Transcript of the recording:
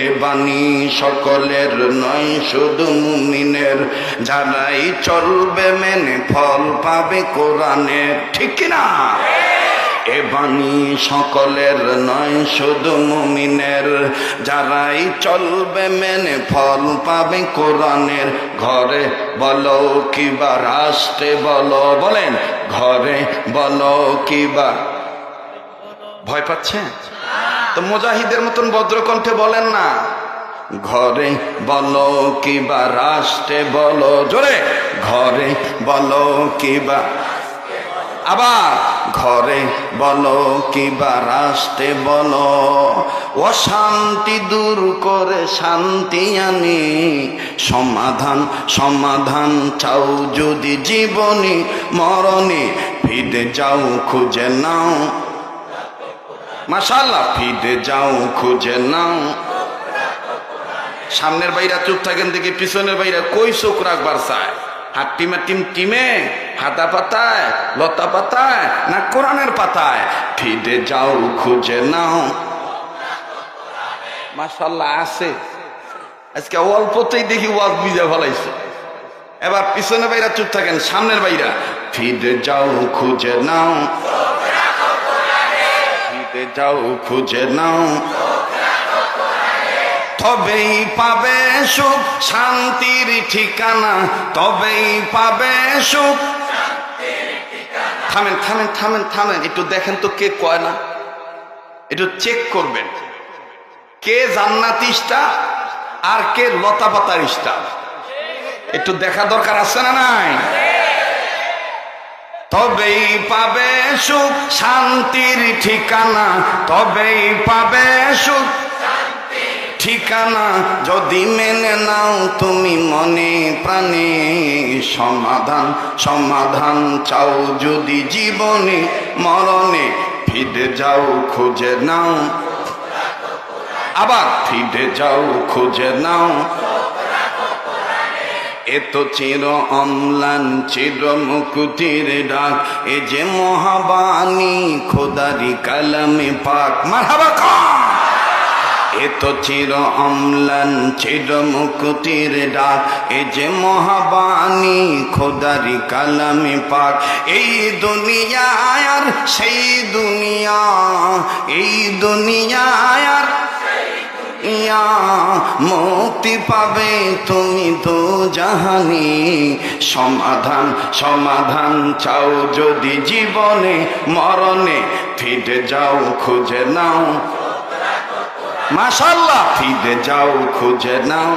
এ বাণী সকলের নয় শুধু মুমিনের, যারাই চলবে মেনে ফল পাবে কোরআনের। ঠিক কিনা? এ বাণী সকলের নয় শুধু মুমিনের, যারাই চলবে মেনে ফল পাবে কোরআনের। ঘরে বলো কিবা রাষ্ট্রে বলো, বলেন ঘরে বলো কিবা। ভয় পাচ্ছেন তো মুজাহিদের মতন ভদ্রকণ্ঠে বলেন না, ঘরে বলো কিবা রাষ্ট্রে বলো, জোরে ঘরে বলো কিবা। আবার ঘরে বলো কিবা রাষ্ট্রে বলো, অশান্তি দূর করে শান্তি আনি। সমাধান সমাধান চাও যদি জীবনে মরণে, ফিরে যাও খুঁজে নাও। মাশাআল্লাহ, ফিরে যাও খুঁজে নাও। সামনের বাইরা চুপ থাকেন দেখি, পিছনের বাইরা কই চোখ রাখবার চায়? হাত টিমে টিমে হাতা পাতায়, লতা পাতায়, না কোরআনের পাতায়? ফিরে যাও খুঁজে নাও। মাশাআল্লাহ আছে আজকে অল্পতেই দেখি ওয়াজ বুঝে ফেলাইছে। এবার পিছনে বাইরা চুপ থাকেন, সামনের বাইরা ফিরে যাও খুঁজে নাও। ফিরে যাও খুঁজে নাও, তবেই পাবে সুখ শান্তির ঠিকানা, তবেই পাবে সুখ। থামেন থামেন থামেন থামেন, একটু দেখেন তো কে কয় না, একটু চেক করবেন কে জান্নাতি স্টাফ আর কে লতা পাতার স্টাফ। একটু দেখা দরকার আছে না নাই? তবেই পাবে সুখ শান্তির ঠিকানা, তবেই পাবে সুখ ঠিকানা, যদি মেনে নাও তুমি মনে প্রাণে। সমাধান সমাধান চাও যদি জীবনে মরণে, ফিরে যাও খুঁজে নাও। আবার ফিরে যাও খুঁজে নাও। এত চির অম্লান চির মুকুতির ডাক, এ যে মহাবাণী খোদারি কালামে পাক। মারহাবা খান। এত চির অম্লান চির মুকুতির ডাক, এ যে মহাবাণী খোদারি কালামে পাক। এই দুনিয়া আর সেই দুনিয়া, এই দুনিয়া আর ইয়া, মুক্তি পাবে তুমি তো জাহানি। সমাধান সমাধান চাও যদি জীবনে মরণে, ফিরে যাও খুঁজে নাও। মাশাআল্লাহ, ফিরে যাও খুঁজে নাও।